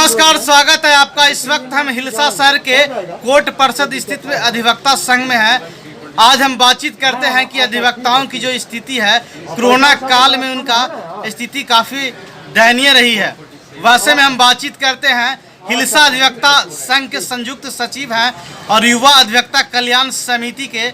नमस्कार, स्वागत है आपका। इस वक्त हम हिलसा शहर के कोर्ट परिषद स्थित अधिवक्ता संघ में हैं। आज हम बातचीत करते हैं कि अधिवक्ताओं की जो स्थिति है, कोरोना काल में उनका स्थिति काफ़ी दयनीय रही है। वैसे में हम बातचीत करते हैं हिलसा अधिवक्ता संघ के संयुक्त सचिव हैं और युवा अधिवक्ता कल्याण समिति के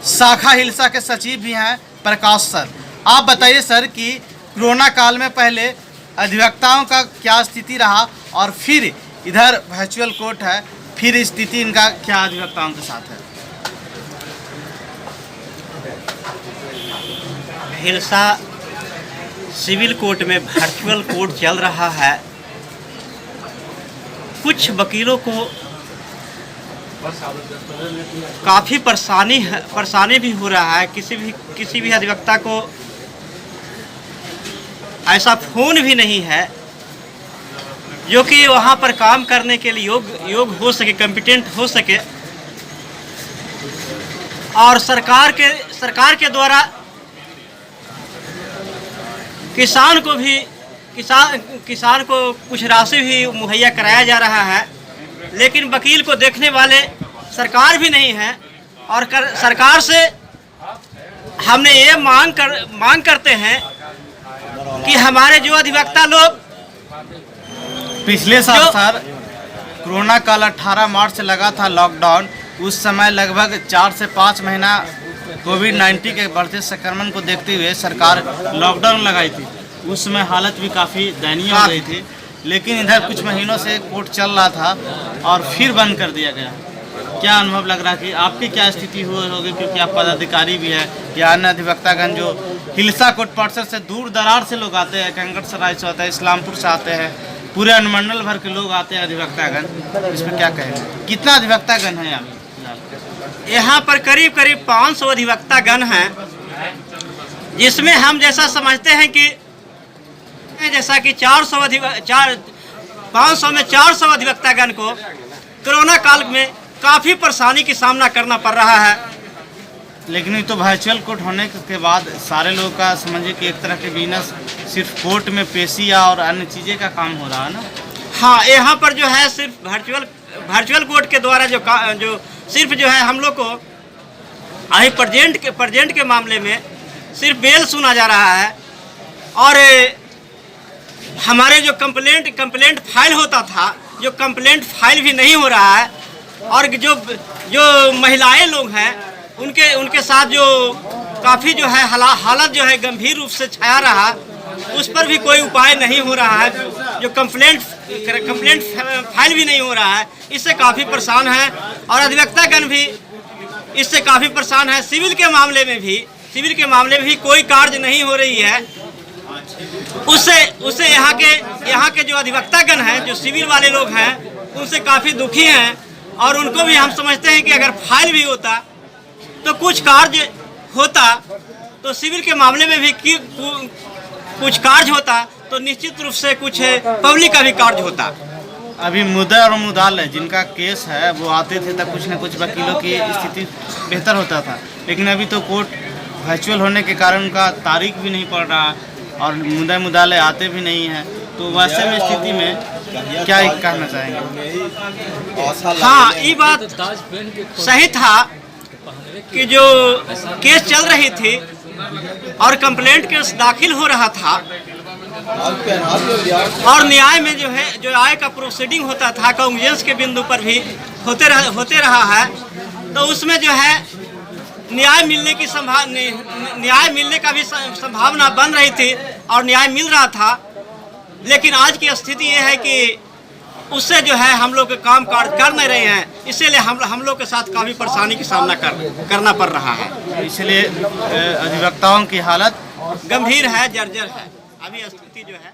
शाखा हिलसा के सचिव भी हैं प्रकाश सर। आप बताइए सर कि कोरोना काल में पहले अधिवक्ताओं का क्या स्थिति रहा और फिर इधर वर्चुअल कोर्ट है, फिर स्थिति इनका क्या अधिवक्ताओं के साथ है। हिलसा सिविल कोर्ट में वर्चुअल कोर्ट चल रहा है। कुछ वकीलों को काफ़ी परेशानी भी हो रहा है। किसी भी अधिवक्ता को ऐसा फ़ोन भी नहीं है जो कि वहाँ पर काम करने के लिए योग हो सके, कॉम्पिटेंट हो सके। और सरकार के द्वारा किसान को कुछ राशि भी मुहैया कराया जा रहा है, लेकिन वकील को देखने वाले सरकार भी नहीं है। और सरकार से हमने ये मांग करते हैं कि हमारे जो अधिवक्ता लोग पिछले साल सर कोरोना काल 18 मार्च से लगा था लॉकडाउन। उस समय लगभग 4 से 5 महीना कोविड-19 के बढ़ते संक्रमण को देखते हुए सरकार लॉकडाउन लगाई थी। उस समय हालत भी काफ़ी दयनीय हो गई थी, लेकिन इधर कुछ महीनों से कोर्ट चल रहा था और फिर बंद कर दिया गया। क्या अनुभव लग रहा है कि आपकी क्या स्थिति होगी, क्योंकि आप पदाधिकारी भी है या अन्य अधिवक्तागण जो हिलसा कोर्ट परिसर से दूर दरार से लोग आते हैं, कंगड़सराय से होता है, इस्लामपुर से आते हैं, पूरे अनुमंडल भर के लोग आते हैं अधिवक्तागण। इसमें क्या कहेंगे, कितना अधिवक्तागण है यहाँ पर? करीब 500 अधिवक्तागण हैं, जिसमें हम जैसा समझते हैं कि 500 में 400 अधिवक्तागण को कोरोना काल में काफ़ी परेशानी की सामना करना पड़ रहा है। लेकिन ये तो वर्चुअल कोर्ट होने के बाद सारे लोगों का समझिए कि एक तरह के बिजनेस सिर्फ कोर्ट में पेशिया और अन्य चीज़ें का काम हो रहा है ना। हाँ, यहाँ पर जो है सिर्फ वर्चुअल कोर्ट के द्वारा जो सिर्फ जो है हम लोग को अभी प्रेजेंट के मामले में सिर्फ बेल सुना जा रहा है। और हमारे जो कंप्लेंट फाइल होता था, जो कंप्लेंट फाइल भी नहीं हो रहा है। और जो महिलाएं लोग हैं उनके साथ जो काफ़ी जो है हालत जो है गंभीर रूप से छाया रहा, उस पर भी कोई उपाय नहीं हो रहा है। जो कंप्लेंट फाइल भी नहीं हो रहा है, इससे काफ़ी परेशान है। और अधिवक्तागण भी इससे काफ़ी परेशान है। सिविल के मामले में भी कोई कार्य नहीं हो रही है। उससे यहाँ के जो अधिवक्तागण हैं, जो सिविल वाले लोग हैं, उनसे काफ़ी दुखी हैं। और उनको भी हम समझते हैं कि अगर फाइल भी होता तो कुछ कार्य होता, तो सिविल के मामले में भी कुछ कार्य होता, तो निश्चित रूप से कुछ पब्लिक का भी कार्य होता। अभी मुद्दा और मुदाल है जिनका केस है, वो आते थे तब कुछ न कुछ वकीलों की स्थिति बेहतर होता था, लेकिन अभी तो कोर्ट वर्चुअल होने के कारण उनका तारीख भी नहीं पड़ रहा और मुदाले आते भी नहीं हैं। तो वैसे में स्थिति में क्या कहना चाहेंगे? हाँ, ये बात सही था कि जो केस चल रही थी और कंप्लेंट केस दाखिल हो रहा था और न्याय में जो न्याय का प्रोसीडिंग होता था, कांग्रेस के बिंदु पर भी होते रहा है, तो उसमें जो है न्याय मिलने का भी संभावना बन रही थी और न्याय मिल रहा था। लेकिन आज की स्थिति ये है कि उससे जो है हम लोग काम कर नहीं रहे हैं, इसीलिए हम लोग के साथ काफ़ी परेशानी की सामना करना पड़ रहा है। इसलिए अधिवक्ताओं की हालत गंभीर है, जर्जर है अभी स्थिति जो है।